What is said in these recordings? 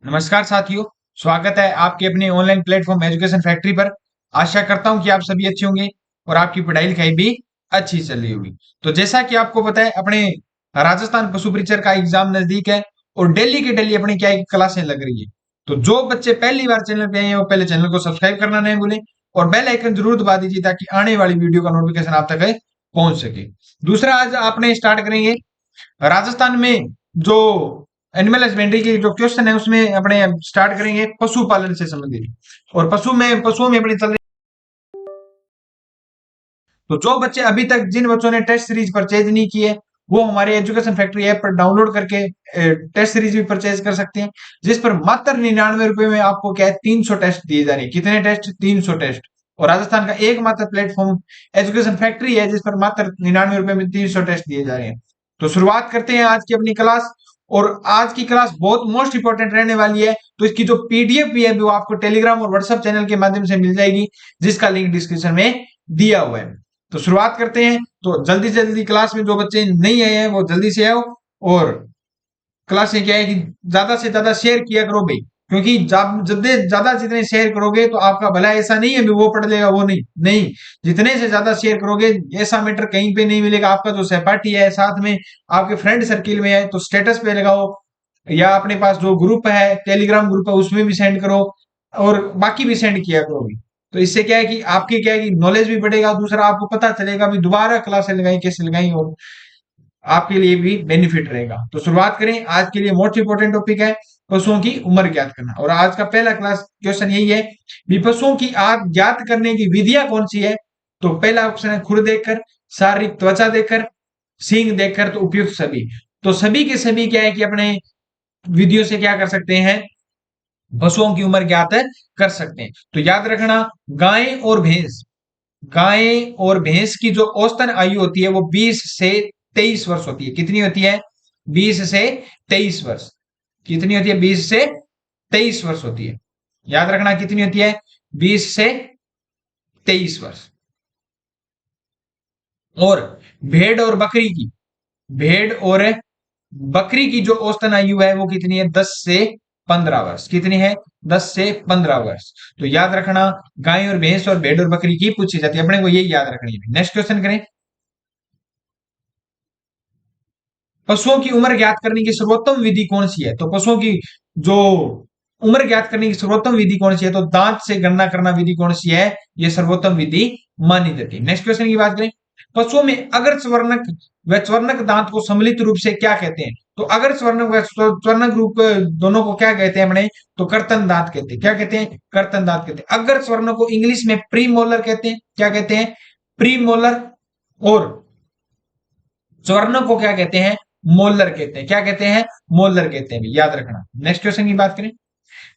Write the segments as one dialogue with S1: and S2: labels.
S1: नमस्कार साथियों। स्वागत है आपके अपने ऑनलाइन प्लेटफॉर्म एजुकेशन फैक्ट्री पर। आशा करता हूं कि आप सभी अच्छे होंगे और आपकी पढ़ाई लिखाई भी अच्छी चल रही होगी। तो जैसा कि आपको पता है, अपने राजस्थान पशु परीक्षर का एग्जाम नजदीक है और डेली की डेली अपनी क्या है कि क्लासें लग रही है। तो जो बच्चे पहली बार चैनल पे आए हैं वो पहले चैनल को सब्सक्राइब करना नहीं भूलें और बेल आइकन जरूर दबा दीजिए ताकि आने वाली वीडियो का नोटिफिकेशन आप तक पहुंच सके। दूसरा, आज आपने स्टार्ट करेंगे राजस्थान में जो एनिमल हस्बेंड्री की जो क्वेश्चन है उसमें अपने स्टार्ट करेंगे पशुपालन से संबंधित। और पशुओं में अपनी चल रही। तो जो बच्चे अभी तक जिन बच्चों ने टेस्ट सीरीज परचेज नहीं की है वो हमारे एजुकेशन फैक्ट्री ऐप पर डाउनलोड करके टेस्ट सीरीज भी परचेज कर सकते हैं, जिस पर मात्र 99 रुपए में आपको क्या है 300 टेस्ट दिए जा रहे हैं। कितने टेस्ट? 300 टेस्ट। और राजस्थान का एकमात्र प्लेटफॉर्म एजुकेशन फैक्ट्री है जिस पर मात्र 99 रुपए में 300 टेस्ट दिए जा रहे हैं। तो शुरुआत करते हैं आज की अपनी क्लास। और आज की क्लास बहुत मोस्ट इंपॉर्टेंट रहने वाली है। तो इसकी जो पीडीएफ भी है वो आपको टेलीग्राम और व्हाट्सएप चैनल के माध्यम से मिल जाएगी, जिसका लिंक डिस्क्रिप्शन में दिया हुआ है। तो शुरुआत करते हैं। तो जल्दी से जल्दी क्लास में जो बच्चे नहीं आए हैं वो जल्दी से आओ। और क्लास में क्या है कि ज्यादा से ज्यादा शेयर किया करो भाई, क्योंकि जितने ज्यादा जितने शेयर करोगे तो आपका भला। ऐसा नहीं है भी वो पढ़ लेगा वो नहीं नहीं, जितने से ज्यादा शेयर करोगे ऐसा मैटर कहीं पे नहीं मिलेगा। आपका जो सहपाठी है साथ में आपके फ्रेंड सर्किल में है तो स्टेटस पे लगाओ, या अपने पास जो ग्रुप है टेलीग्राम ग्रुप है उसमें भी सेंड करो और बाकी भी सेंड किया करो भी। तो इससे क्या है कि आपकी क्या है कि नॉलेज भी बढ़ेगा, दूसरा आपको पता चलेगा भी दोबारा क्लासें लगाई कैसे लगाई, और आपके लिए भी बेनिफिट रहेगा। तो शुरुआत करें। आज के लिए मोस्ट इंपोर्टेंट टॉपिक है पशुओं की उम्र ज्ञात करना। और आज का पहला क्लास क्वेश्चन यही है कि पशुओं की आंख ज्ञात करने की विधियां कौन सी है। तो पहला ऑप्शन है खुर देखकर, शारीरिक त्वचा देखकर, सींग देखकर, तो उपयुक्त सभी। तो सभी के सभी क्या है कि अपने विधियों से क्या कर सकते हैं, पशुओं की उम्र ज्ञात कर सकते हैं। तो याद रखना, गाय और भैंस गाय और भैंस की जो औसतन आयु होती है वो 20 से 23 वर्ष होती है। कितनी होती है? 20 से 23 वर्ष। कितनी होती है? 20 से 23 वर्ष होती है। याद रखना कितनी होती है? 20 से 23 वर्ष। और भेड़ और बकरी की भेड़ और बकरी की जो औसतन आयु है वो कितनी है? 10 से 15 वर्ष। कितनी है? 10 से 15 वर्ष। तो याद रखना, गाय और भैंस और भेड़ और बकरी की पूछी जाती है, अपने को यही याद रखनी है। नेक्स्ट क्वेश्चन करें। पशुओं की उम्र ज्ञात करने की सर्वोत्तम विधि कौन सी है। तो पशुओं की जो उम्र ज्ञात करने की सर्वोत्तम विधि कौन सी है, तो दांत से गणना करना विधि कौन सी है, ये सर्वोत्तम विधि मानी जाती है। नेक्स्ट क्वेश्चन की बात करें। पशुओं में अगर स्वर्णक व स्वर्णक दांत को सम्मिलित रूप से क्या कहते हैं। तो अगर स्वर्णक व स्वर्णक रूप दोनों को क्या कहते हैं अपने, तो कर्तन दांत कहते हैं। क्या कहते हैं? कर्तन दांत कहते हैं। अगर स्वर्ण को इंग्लिश में प्री मोलर कहते हैं। क्या कहते हैं? Pre molar. और स्वर्ण को क्या कहते हैं? मोलर कहते हैं। क्या कहते हैं? मोलर कहते हैं भी, याद रखना। नेक्स्ट क्वेश्चन की बात करें।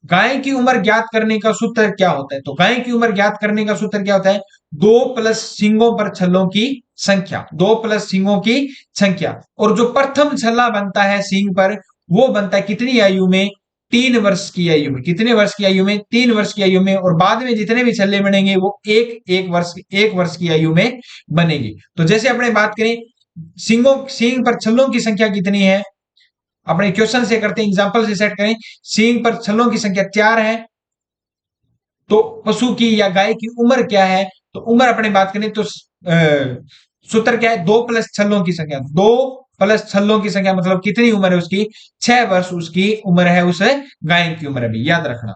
S1: गाय की उम्र ज्ञात करने का सूत्र क्या होता है। तो गाय की उम्र ज्ञात करने का सूत्र क्या होता है? 2 प्लस सींगों पर छल्लों की संख्या। 2 प्लस सींगों की संख्या। और जो प्रथम छल्ला बनता है सींग पर वो बनता है कितनी आयु में? 3 वर्ष की आयु में। कितने वर्ष की आयु में? 3 वर्ष की आयु में। और बाद में जितने भी छल्ले बनेंगे वो एक वर्ष की आयु में बनेंगे। तो जैसे अपने बात करें सींग पर छल्लों की संख्या कितनी है, अपने क्वेश्चन से करते हैं, एग्जांपल से सेट करें। सींग पर छल्लों की संख्या 4 है, तो पशु की या गाय की उम्र क्या है। तो उम्र अपने बात करें तो सूत्र क्या है? 2 प्लस छल्लों की संख्या। 2 प्लस छल्लों की संख्या मतलब कितनी उम्र है उसकी? 6 वर्ष उसकी उम्र है, उस गाय की उम्र भी, याद रखना।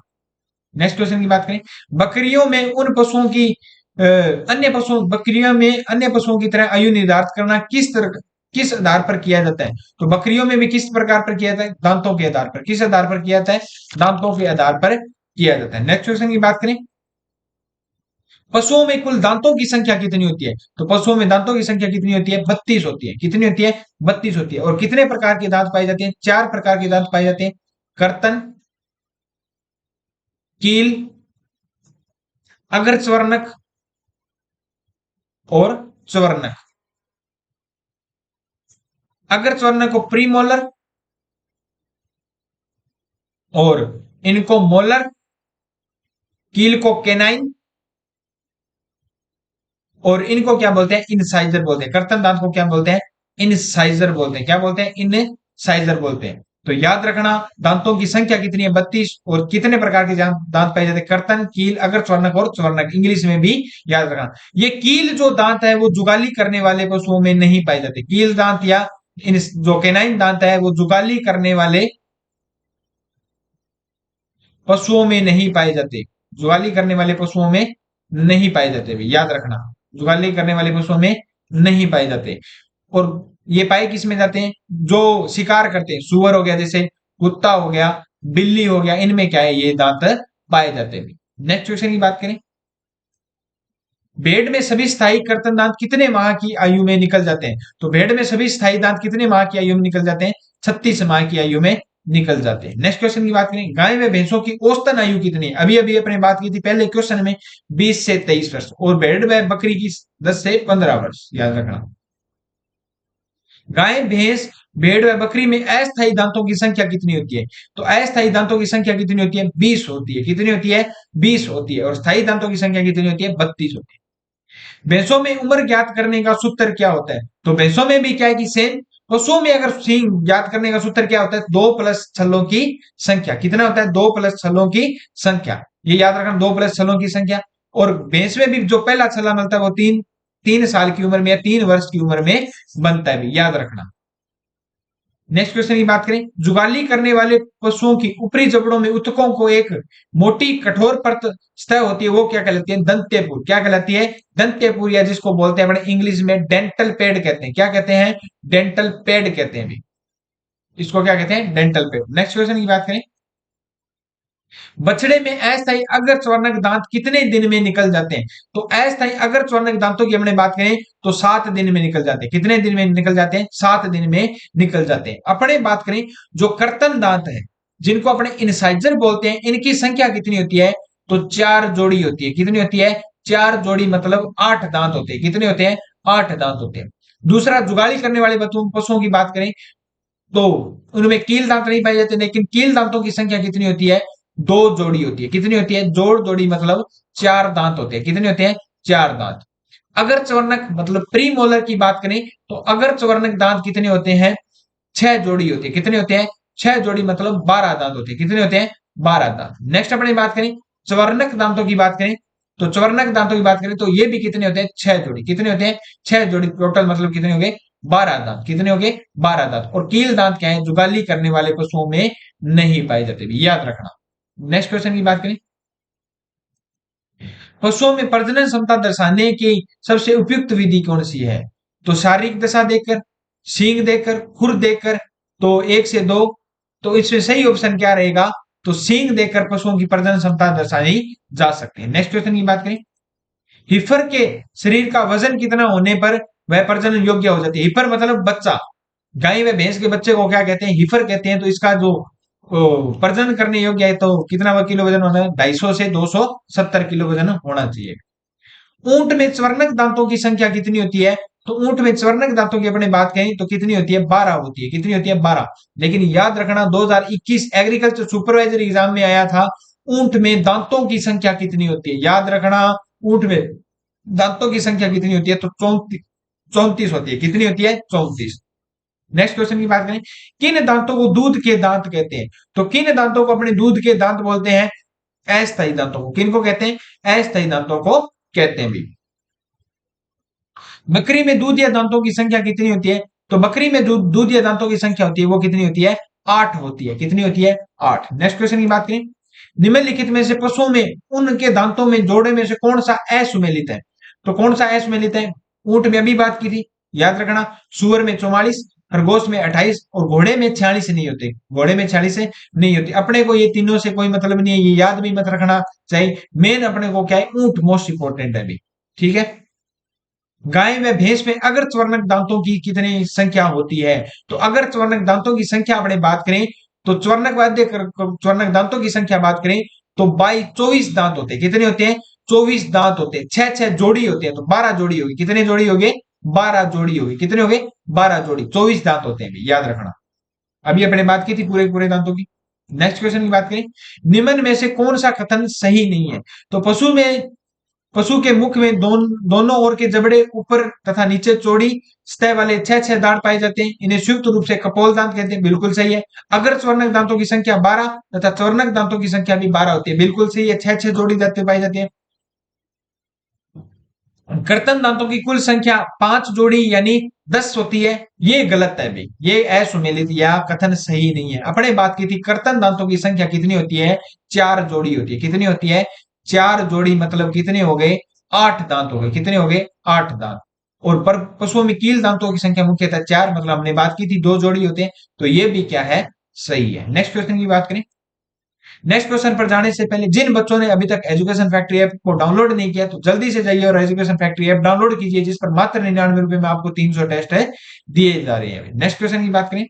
S1: नेक्स्ट क्वेश्चन की बात करें। बकरियों में उन पशुओं की अन्य पशुओं बकरियों में अन्य पशुओं की तरह आयु निर्धारित करना किस आधार पर किया जाता है। तो बकरियों में भी किस प्रकार पर किया जाता है? दांतों के आधार पर। किस आधार पर किया जाता है? दांतों के आधार पर किया जाता है। नेक्स्ट क्वेश्चन की बात करें। पशुओं में कुल दांतों की संख्या कितनी होती है। तो पशुओं में दांतों की संख्या कितनी होती है? 32 होती है। कितनी होती है? 32 होती है। और कितने प्रकार के दांत पाए जाते हैं? 4 प्रकार के दांत पाए जाते हैं। कर्तन, कील, अग्रस्वर्णक और स्वर्णक। अग्रस्वर्णक को प्रीमोलर और इनको मोलर, कील को केनाइन और इनको क्या बोलते हैं? इनसाइजर बोलते हैं। कर्तन दांत को क्या बोलते हैं? इनसाइजर बोलते हैं। क्या बोलते हैं? इनसाइजर बोलते हैं। तो याद रखना, दांतों की संख्या कितनी है? 32। और कितने प्रकार के दांत पाए जाते हैं? कर्तन, कील, अग्र स्वर्णक और स्वर्णक। इंग्लिश में भी याद रखना। ये कील जो दांत है वो जुगाली करने वाले पशुओं में नहीं पाए जाते। कील दांत या इन जो केनाइन दांत है वो जुगाली करने वाले पशुओं में नहीं पाए जाते। जुगाली करने वाले पशुओं में नहीं पाए जाते भी, याद रखना। जुगाली करने वाले पशुओं में नहीं पाए जाते। और ये पाए किस में जाते हैं? जो शिकार करते हैं, सुअर हो गया, जैसे कुत्ता हो गया, बिल्ली हो गया, इनमें क्या है? ये दांत पाए जाते हैं। नेक्स्ट क्वेश्चन की बात करें, भेड़ में सभी स्थायी कर्तन दांत कितने माह की आयु में निकल जाते हैं? तो भेड़ में सभी स्थायी दांत कितने माह की आयु में निकल जाते हैं? 36 माह की आयु में निकल जाते हैं। नेक्स्ट क्वेश्चन की बात करें, गाय व भैंसों की औसतन आयु कितनी है? अभी अभी अपने बात की थी पहले क्वेश्चन में, 20 से 23 वर्ष। और भेड़ व बकरी की 10 से 15 वर्ष, याद रखना। गाय, भैंस, भेड़ व बकरी में अस्थायी दांतों की संख्या कितनी होती है? तो अस्थायी दांतों की संख्या कितनी होती है? 20 होती है। कितनी होती है? 20 होती है। और स्थायी दांतों की संख्या कितनी होती है? 32 होती है। भैंसों में उम्र ज्ञात करने का सूत्र क्या होता है? तो भैंसों में भी क्या है कि सेम। पशुओं में अगर सींग ज्ञात करने का सूत्र क्या होता है? 2 प्लस छल्लों की संख्या। कितना होता है? 2 प्लस छल्लों की संख्या। ये याद रखना, 2 प्लस छल्लों की संख्या। और भैंस में भी जो पहला छल्ला मिलता है वो 3 साल की उम्र में या 3 वर्ष की उम्र में बनता है भी, याद रखना। नेक्स्ट क्वेश्चन की बात करें, जुगाली करने वाले पशुओं की ऊपरी जबड़ों में उत्तकों को एक मोटी कठोर परत सतह होती है, वो क्या कहलाती है? दंत्यपुर। क्या कहलाती है? दंत्यपुर, या जिसको बोलते हैं अपने इंग्लिश में डेंटल पैड कहते हैं। क्या कहते हैं? डेंटल पैड कहते हैं भी। इसको क्या कहते हैं? Dental pad. नेक्स्ट क्वेश्चन की बात करें, बछड़े में अस्थायी अग्र स्वर्णक दांत कितने दिन में निकल जाते हैं? तो अस्थायी अग्र स्वर्णक दांतों की हमने बात करें तो 7 दिन में निकल जाते हैं। कितने दिन में निकल जाते हैं? 7 दिन में निकल जाते हैं। अपने बात करें, जो कर्तन दांत है जिनको अपने इंसाइजर बोलते हैं, इनकी संख्या कितनी होती है? तो 4 जोड़ी होती है। कितनी होती है? 4 जोड़ी, मतलब 8 दांत होते हैं। कितने होते हैं? 8 दांत होते हैं। दूसरा, जुगाली करने वाले पशुओं की बात करें तो उनमें कील दांत नहीं पाए जाते, लेकिन कील दांतों की संख्या कितनी होती है? 2 जोड़ी होती है। कितनी होती है? जोड़ जोड़ी, मतलब 4 दांत होते हैं। कितने होते हैं? 4 दांत। अगर चवर्णक मतलब प्री मोलर की बात करें तो अगर चवर्णक दांत कितने होते हैं? 6 जोड़ी होती है। कितने होते हैं? 6 जोड़ी, मतलब 12 दांत होते हैं। कितने होते हैं? 12 दांत। नेक्स्ट अपनी बात करें, चवर्णक दांतों की बात करें तो चवर्णक दांतों की बात करें तो ये भी कितने होते हैं? 6 जोड़ी। कितने होते हैं? 6 जोड़ी। टोटल मतलब कितने हो गए? 12 दांत। कितने हो गए? 12 दांत। और कील दांत क्या है? जुगाली करने वाले पशुओं में नहीं पाए जाते भी, याद रखना। नेक्स्ट क्वेश्चन की बात करें, पशुओं में प्रजनन क्षमता दर्शाने की सबसे उपयुक्त विधि कौन सी है? तो शारीरिक दशा देखकर, सींग देखकर, खुर देखकर, तो 1 से 2। तो इसमें सही ऑप्शन क्या रहेगा? तो सींग देखकर पशुओं की प्रजनन क्षमता दर्शाई जा सकती है। नेक्स्ट क्वेश्चन की बात करें, हिफर के शरीर का वजन कितना होने पर वह प्रजनन योग्य हो जाती है? हिफर मतलब बच्चा। गाय व भैंस के बच्चे को क्या कहते हैं? हिफर कहते हैं। तो इसका जो प्रजनन करने योग्य है तो कितना किलो वजन होना है? 250 से 270 किलो वजन होना चाहिए। ऊंट में स्वर्णक दांतों की संख्या कितनी होती है? तो ऊंट में स्वर्णक दांतों की अपने बात करें तो कितनी होती है? 12 होती है। कितनी होती है? 12। लेकिन याद रखना, 2021 एग्रीकल्चर सुपरवाइजर एग्जाम में आया था, ऊंट में दांतों की संख्या कितनी होती है? याद रखना, ऊंट में दांतों की संख्या कितनी होती है? तो 34 होती है। कितनी होती है? 34। नेक्स्ट क्वेश्चन की बात करें, किन दांतों को दूध के दांत कहते हैं? तो किन दांतों को अपने दूध के दांत बोलते हैं? अस्थायी दांतों को। किनको कहते हैं? अस्थायी दांतों को कहते हैं भी। बकरी में दूध या दांतों की संख्या कितनी होती है? तो बकरी में दूध या दांतों की संख्या होती है वो कितनी होती है? 8 होती है। कितनी होती है? 8। नेक्स्ट क्वेश्चन की बात करें, निम्नलिखित में से पशुओं में उनके दांतों में जोड़े में से कौन सा असुमेलित है? तो कौन सा असुमेलित है? ऊंट में अभी बात की थी, याद रखना। सुअर में 44, खरगोश में 28 और घोड़े में 46 नहीं होते। घोड़े में 46 नहीं होती। अपने को ये तीनों से कोई मतलब नहीं है, ये याद भी मत रखना चाहिए। मेन अपने को क्या है? ऊंट मोस्ट इंपोर्टेंट है अभी। ठीक है। गाय व भैंस में अगर चवर्णक दांतों की कितनी संख्या होती है? तो अगर चवर्णक दांतों की संख्या अपने बात करें तो चवर्णक दांतों की संख्या बात करें तो 24 दांत होते हैं। कितने होते हैं? 24 दांत होते हैं। 6 जोड़ी होते हैं, तो 12 जोड़ी होगी। कितने जोड़ी हो गए? 12 जोड़ी होगी। कितने हो गए? 12 जोड़ी। 24 दांत होते हैं, याद रखना। अभी अपने बात की थी पूरे पूरे दांतों की। नेक्स्ट क्वेश्चन की बात करें, निम्न में से कौन सा कथन सही नहीं है? तो पशु में पशु के मुख में दोनों ओर के जबड़े ऊपर तथा नीचे चौड़ी सतह वाले छह छह दांत पाए जाते हैं। इन्हें संयुक्त रूप से कपोल दांत कहते हैं। बिल्कुल सही है। अगर स्वर्णक दांतों की संख्या 12 तथा चौर्णक दांतों की संख्या भी 12 होती है। बिल्कुल सही है, छह छह जोड़ी दांतें पाई जाती है। कर्तन दांतों की कुल संख्या 5 जोड़ी यानी 10 होती है। ये गलत है भाई, ये असुमेलित या कथन सही नहीं है। अपने बात की थी कर्तन दांतों की संख्या कितनी होती है, 4 जोड़ी होती है। कितनी होती है, 4 जोड़ी। मतलब कितने हो गए, 8 दांत हो गए। कितने हो गए, 8 दांत। और पर पशुओं में कील दांतों की संख्या मुख्यतः 4, मतलब हमने बात की थी 2 जोड़ी होते हैं। तो ये भी क्या है, सही है। नेक्स्ट क्वेश्चन की बात करें। नेक्स्ट क्वेश्चन पर जाने से पहले जिन बच्चों ने अभी तक एजुकेशन फैक्ट्री ऐप को डाउनलोड नहीं किया, तो जल्दी से जाइए और एजुकेशन फैक्ट्री ऐप डाउनलोड कीजिए, जिस पर मात्र 99 रुपए में आपको 300 टेस्ट है दिए जा रहे हैं। नेक्स्ट क्वेश्चन की बात करें।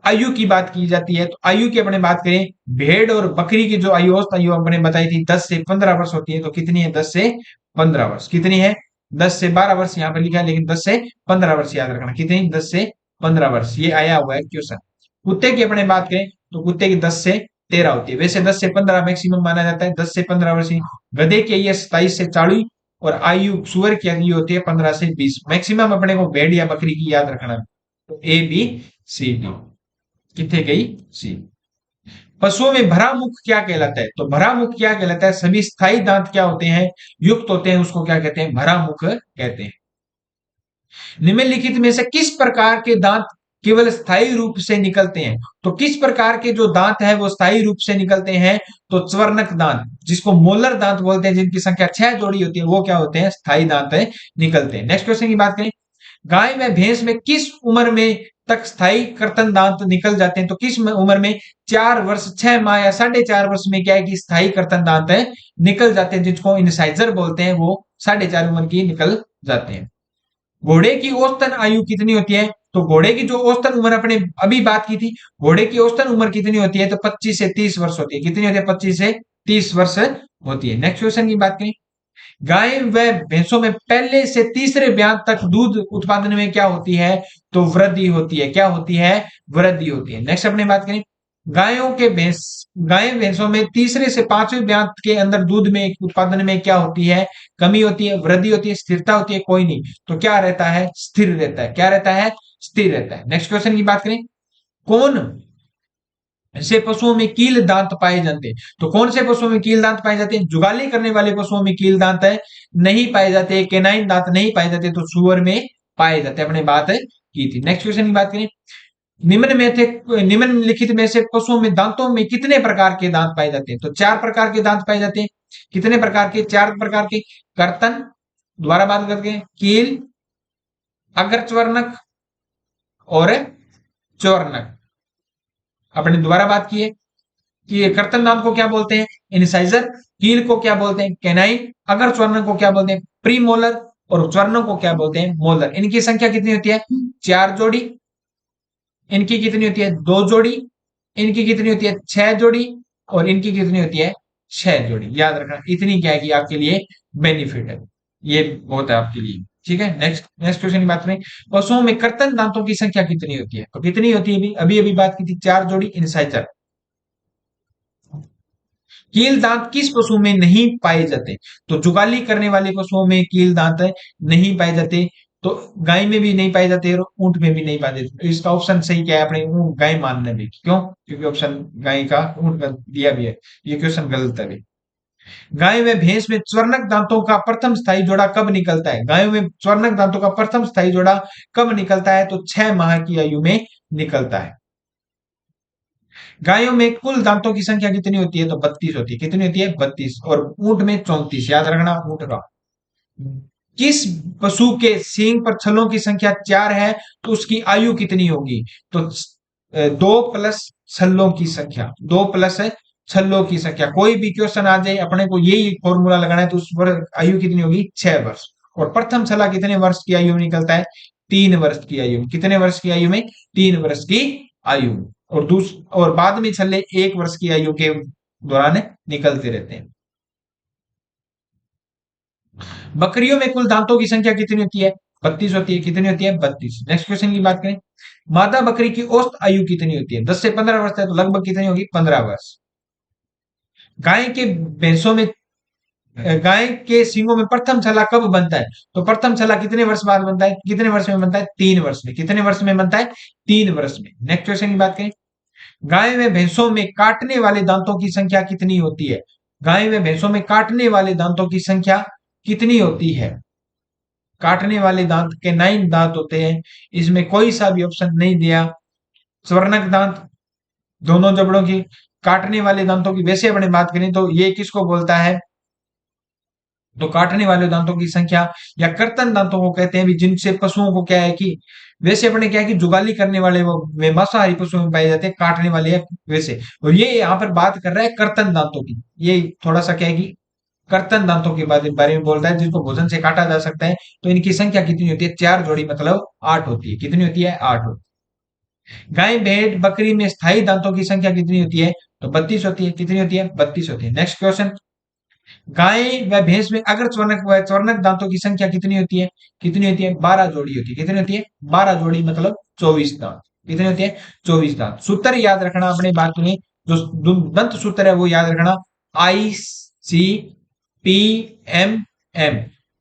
S1: आयु की बात की जाती है, तो आयु की अपने बात करें, भेड़ और बकरी की जो आयु औसत आयु अपने बताई थी 10 से 15 वर्ष होती है। तो कितनी है, 10 से 15 वर्ष। कितनी है, 10 से 12 वर्ष यहाँ पे लिखा है, लेकिन 10 से 15 वर्ष याद रखना। कितनी, 10 से 15 वर्ष, ये आया हुआ है क्वेश्चन। कुत्ते की अपने बात करें, तो कुत्ते की 10 से 13 होती है। वैसे 10 से 15 मैक्सिमम माना जाता है, 10 से 15 वर्ष ही। गधे की ये 27 से 40, और आयु सुअर की आयु होती है 15 से 20। मैक्सिमम अपने को भेड़ या बकरी की याद रखना। तो ए बी सी डी, कितने गई, सी। पशुओं में भरा मुख क्या कहलाता है, तो भरा मुख क्या कहलाता है, सभी स्थायी दांत क्या होते हैं, युक्त होते हैं, उसको क्या कहते हैं, भरा मुख कहते हैं। निम्नलिखित में से किस प्रकार के दांत केवल स्थायी रूप से निकलते हैं, तो किस प्रकार के जो दांत है वो स्थायी रूप से निकलते हैं, तो च्वर्णक दांत, जिसको मोलर दांत बोलते हैं, जिनकी संख्या 6 जोड़ी होती है, वो क्या होते हैं, स्थायी दांत निकलते हैं। नेक्स्ट क्वेश्चन की बात करें। गाय व भैंस में किस उम्र में तक स्थायी कर्तन दांत निकल जाते हैं, तो किस उम्र में, 4 वर्ष, 6 माह या 4.5 वर्ष में क्या है कि स्थायी कर्तन दांत निकल जाते हैं, जिसको इनसाइजर बोलते हैं, वो 4.5 उम्र की निकल जाते हैं। घोड़े की औसतन आयु कितनी होती है, तो घोड़े की जो औसतन उम्र अपने अभी बात की थी, घोड़े की औसतन उम्र कितनी होती है, तो 25 से 30 वर्ष होती है। कितनी होती है, 25 से 30 वर्ष होती है। नेक्स्ट क्वेश्चन की बात करें। गाय व भैंसों में पहले से तीसरे ब्यात तक दूध उत्पादन में क्या होती है, तो वृद्धि होती है। क्या होती है, वृद्धि होती है। नेक्स्ट अपने बात करें। गायों के भैंस गाय भैंसों में तीसरे से पांचवें ब्यात के अंदर दूध में उत्पादन में क्या होती है, कमी होती है, वृद्धि होती है, स्थिरता होती है, कोई नहीं। तो क्या रहता है, स्थिर रहता है। क्या रहता है, स्थिर रहता है। नेक्स्ट क्वेश्चन की बात करें। कौन से पशुओं में कील दांत पाए जाते हैं, तो कौन से पशुओं में कील दांत पाए जाते हैं, जुगाली करने वाले पशुओं में कील दांत नहीं पाए जाते, केनाइन दांत नहीं पाए जाते, तो सुअर में पाए जाते हैं। अपने बात की थी। नेक्स्ट क्वेश्चन की बात करें। निम्नलिखित में से पशुओं में दांतों में कितने प्रकार के दांत पाए जाते हैं, तो 4 प्रकार के दांत पाए जाते हैं। कितने प्रकार के, 4 प्रकार के। कर्तन, दोबारा बात करते हैं, कील, अग्रच्वर्णक और चौर्णक। अपने दोबारा बात की है कि कर्तन दांत को क्या बोलते हैं, इनसाइजर। कील को क्या बोलते हैं, कैनाइन। अगर च्वर्णक को क्या बोलते हैं, प्री मोलर। और च्वर्णक को क्या बोलते हैं, मोलर। इनकी संख्या कितनी होती है, 4 जोड़ी। इनकी कितनी होती है, 2 जोड़ी। इनकी कितनी होती है, 6 जोड़ी। और इनकी कितनी होती है, 6 जोड़ी। याद रखना, इतनी क्या है कि आपके लिए बेनिफिट है, ये बहुत है आपके लिए। ठीक है। नेक्स्ट नेक्स्ट क्वेश्चन की बात करें। पशुओं में कर्तन दांतों की संख्या कितनी होती है, तो कितनी होती है, अभी अभी अभी बात की थी, 4 जोड़ी इनसाइजर। कील दांत किस पशु में नहीं पाए जाते, तो जुगाली करने वाले पशुओं में कील दांत नहीं पाए जाते। तो गाय में भी नहीं पाए जाते और ऊंट में भी नहीं पाए जाते। तो इसका ऑप्शन सही क्या है, अपने गाय मानने में। क्यों, क्योंकि ऑप्शन गाय का ऊंट का दिया भी है, ये क्वेश्चन गलत है। गाय में भैंस में स्वर्णक दांतों का प्रथम स्थायी जोड़ा कब निकलता है, गायों में स्वर्णक दांतों का प्रथम स्थायी जोड़ा कब निकलता है, तो 6 माह की आयु में निकलता है। गायों में कुल दांतों की संख्या कितनी होती है, तो 32 होती है। कितनी होती है, 32। और ऊंट में 34। याद रखना, ऊंट का। किस पशु के सींग पर छलों की संख्या 4 है, तो उसकी आयु कितनी होगी, तो 2 प्लस छल्लों की संख्या, 2 प्लस छल्लों की संख्या। कोई भी क्वेश्चन आ जाए, अपने को यही फॉर्मूला लगाना है, तो उस पर आयु कितनी होगी, 6 वर्ष। और प्रथम छला कितने वर्ष की आयु में निकलता है, 3 वर्ष की आयु में। कितने वर्ष की आयु में, 3 वर्ष की आयु में। और बाद में छल्ले 1 वर्ष की आयु के दौरान निकलते रहते हैं। बकरियों में कुल दांतों की संख्या कितनी होती है, 32 होती है। कितनी होती है, 32। नेक्स्ट क्वेश्चन की बात करें। मादा बकरी की औसत आयु कितनी होती है, 10 से 15 वर्ष है, तो लगभग कितनी होगी, 15 वर्ष। गाय के भैंसों में गाय के सींगों में प्रथम छल्ला कब बनता है? तो प्रथम छल्ला कितने वर्ष बाद बनता है? कितने वर्ष में बनता है? 3 वर्ष में। कितने वर्ष में बनता है? 3 वर्ष में। नेक्स्ट क्वेश्चन की बात करें, गाय व भैंसों में काटने वाले दांतों की संख्या कितनी होती है? गाय व भैंसों में काटने वाले दांतों की संख्या कितनी होती है? काटने वाले दांत के 9 दांत होते हैं। इसमें कोई सा भी ऑप्शन नहीं दिया। स्वर्णक दांत दोनों जबड़ों की, काटने वाले दांतों की वैसे अपने बात करें तो ये किसको बोलता है? तो काटने वाले दांतों की संख्या या कर्तन दांतों को कहते हैं भी, जिनसे पशुओं को क्या है कि वैसे अपने क्या है कि जुगाली करने वाले वो वे मांसाहारी पशुओं में पाए जाते हैं, काटने वाले या वैसे। और ये यहाँ पर बात कर रहा है कर्तन दांतों की। ये थोड़ा सा क्या है कि कर्तन दांतों के बारे में बोलता है, जिसको भोजन से काटा जा सकता है। तो इनकी संख्या कितनी होती है? 4 जोड़ी, मतलब 8 होती है। कितनी होती है? 8 होती है। गाय भेड़ बकरी में स्थायी दांतों की संख्या कितनी होती है? तो 32 होती है। कितनी होती है? 32 होती है। नेक्स्ट क्वेश्चन, गाय व भैंस में अगर चवर्णक व चवर्णक दांतों की संख्या कितनी होती है? कितनी होती है? 12 जोड़ी होती है। कितनी होती है? 12 जोड़ी, मतलब 24 दांत। कितनी होती है? 24 दांत। सूत्र याद रखना अपने बात में, जो दंत सूत्र है वो याद रखना, ICPMM,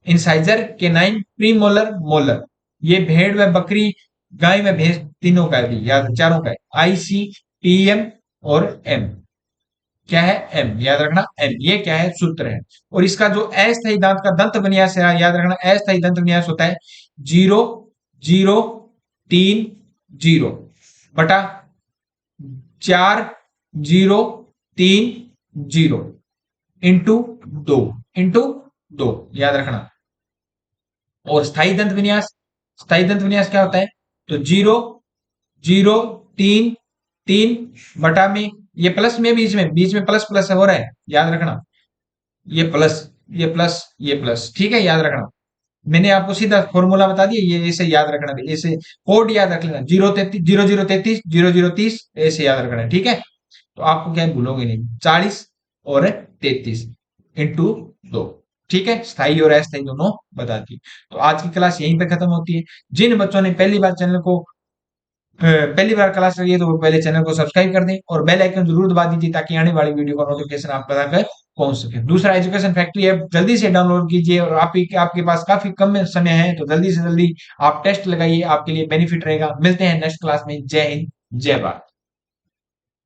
S1: incisor, canine, premolar, molar. ये भेड़ व बकरी, गाय व भैंस तीनों का भी याद, चारों का है। ICPM और M, क्या है? एम, याद रखना एम। ये क्या है? सूत्र है। और इसका जो अस्थायी दांत का दंत विन्यास है, याद रखना अस्थायी दंत विन्यास होता है 0 0 3 0 बटा 4 0 3 0 इंटू 2 याद रखना। और स्थायी दंत विन्यास, स्थायी दंत विन्यास क्या होता है? तो 0 0 3 3 बटा में, ये प्लस में, बीच में प्लस प्लस हो रहा है, याद रखना। ये प्लस, ये प्लस, ये प्लस, ठीक है, याद रखना। मैंने आपको सीधा फॉर्मूला बता दिया, ये ऐसे याद रखना, ऐसे कोड याद रख लेना, 0 0 33 0 0 30, ऐसे याद रखना है, ठीक है। तो आपको क्या है, भूलोगे नहीं। 40 और 33 इंटू 2, ठीक है। स्थाई और अस्थाई दोनों बता दी। तो आज की क्लास यहीं पे खत्म होती है। जिन बच्चों ने पहली बार चैनल को पहली बार क्लास लगी है तो वो पहले चैनल को सब्सक्राइब कर दें और बेल आइकन जरूर दबा दीजिए, ताकि आने वाली वीडियो का नोटिफिकेशन आप तक पहुंच सके। दूसरा, एजुकेशन फैक्ट्री ऐप जल्दी से डाउनलोड कीजिए, और आपके पास काफी कम समय है तो जल्दी से जल्दी आप टेस्ट लगाइए, आपके लिए बेनिफिट रहेगा। मिलते हैं नेक्स्ट क्लास में। जय हिंद, जय भारत।